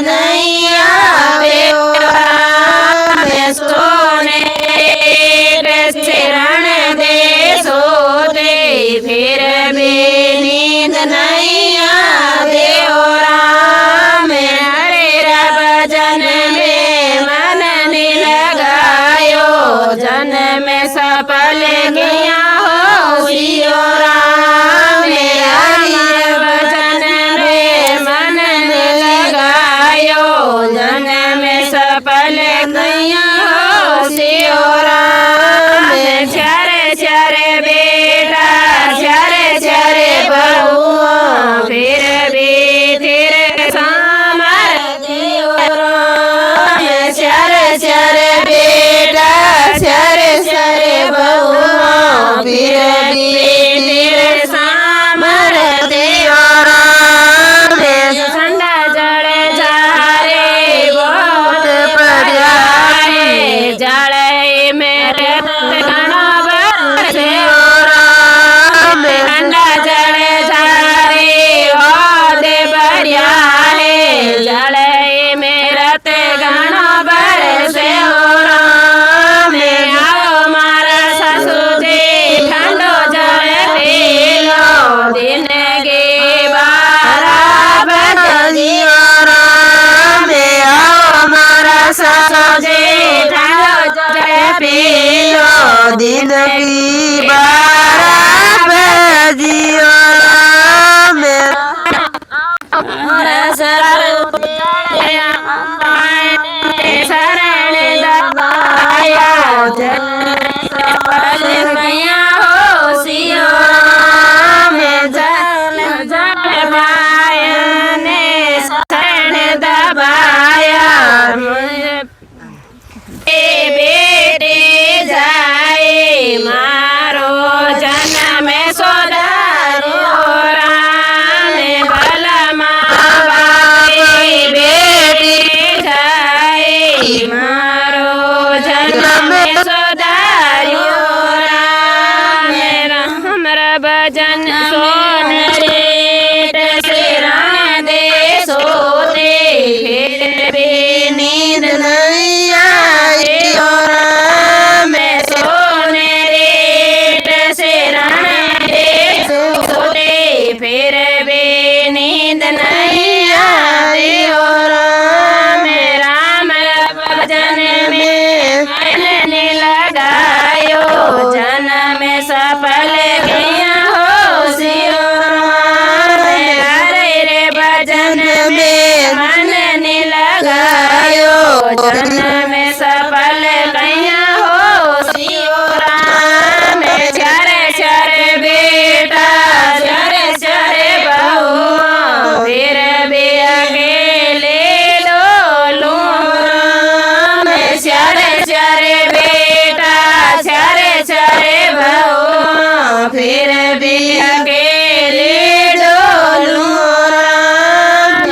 नहीं आवे मैं सोने शरण दे सोते फिर भी नींद नहीं आवे ओ राम हरे भजन में मन नहीं लगायो जन में सफल गया हो सियो राम हरे भजन में मन नहीं लगायो जन में सफल गया हो सियो राम चरे चरे बेटा चरे चरे बहुआ फिर भी फिर सामर दियो राम चरे चरे बेटा चरे चरे बहुआ फिर भी फिर सामर दियो राम ठंडा जड़े जारे बहुत पड़ाए जड़े मेरे घना बरसे ओ राम ठंडा जड़े जारे ओदे बढ़िया है जड़े मेरे घना बरसे ओ राम आओ मारा ससुर जी ठंडो जड़े पी लो दिन के 12 बजियो राम आओ मारा ससुर जी ठंडो जड़े पी लो दिन की 12 बजियो राम शरण दबाया सफल गया हो सियो राम जल जल मायने शरण दबाया बेटे जाए मारो जन्म सोधारो राम भला माँ बेटे जाए मारो जन्म सोधारो राम हमरा भजन सोन रे शरण दे सोते फिर भी नींद नहीं आए ओ राम सोने रे शरण दे सोते फिर भी नींद नहीं आए ओ राम राम भजन में मन नहीं लगायो जन में सफल गया हो सियो राम हरे रे भजन में मन नहीं लगायो जन में सफल गया हो सियो राम चरे चरे बेटा चरे चरे बहुआ फिर भी अकेले डोलू राम चरे चरे बेटा चरे चरे बहुआ फिर भी अकेले डोलू राम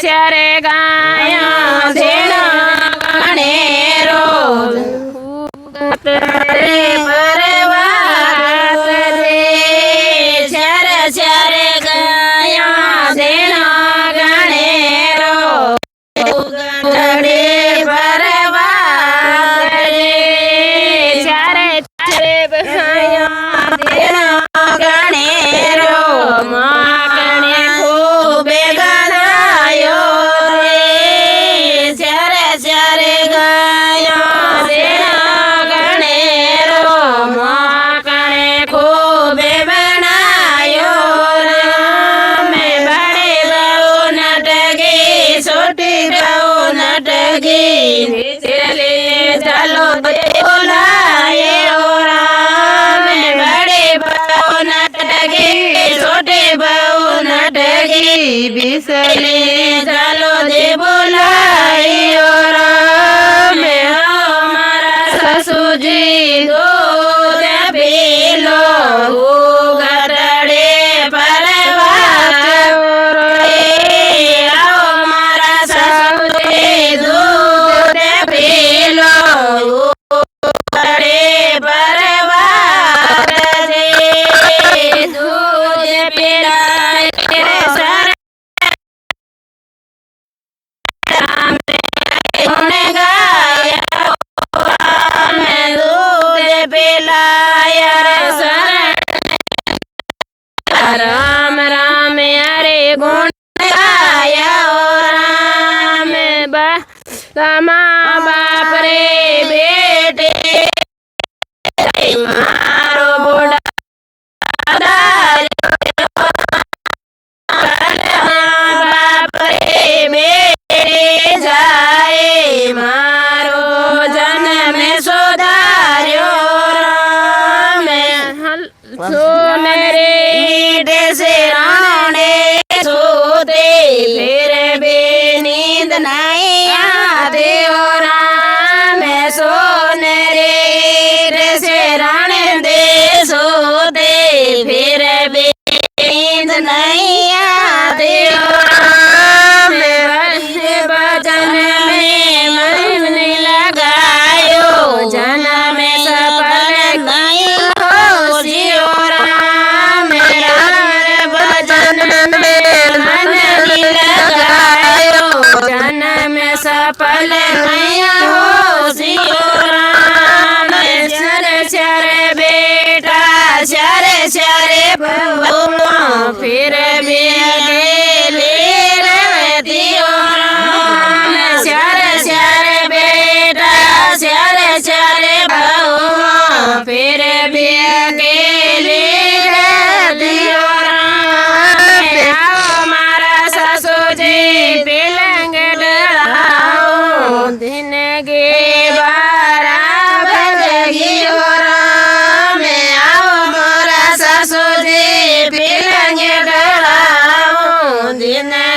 चरे गाया देना गाने रोज रे परवात रे चर चर गाया देना गाने रोज रे परवात रे चर चर गाया देना गाने रो माँ गणे खूब गनायो रे चर चर गाया देना गणे रो माँ गणे खूब बनायो राम बड़े बहु नटगी छोटी बहु नटगी चले चलो बोलाए ओ राम बड़े बहु नटगी छोटे बहु नटगी बिसले चलो दे बोलाए ओ राम हमारा ससुर जी दूध पी लो गरड़े परवात रे आओ हमारा ससुर जी दूध पी लो गरड़े परवात रे दूध पिलाए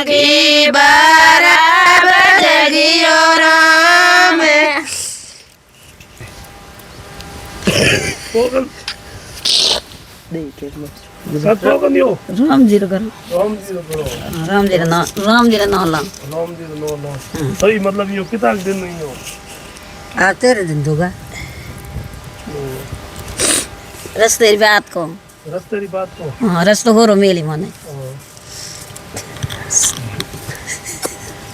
સખી બરાબર જગીયો રામ રામજી કરો રામજી નો લા सही मतलब यो कितना दिन नहीं हो આ તેરે દિન દોગા રસ્તે વાત કો रास्ते की बात को હા રસ્તો હોરો મેલી મને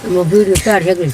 वो वीडियो काट सके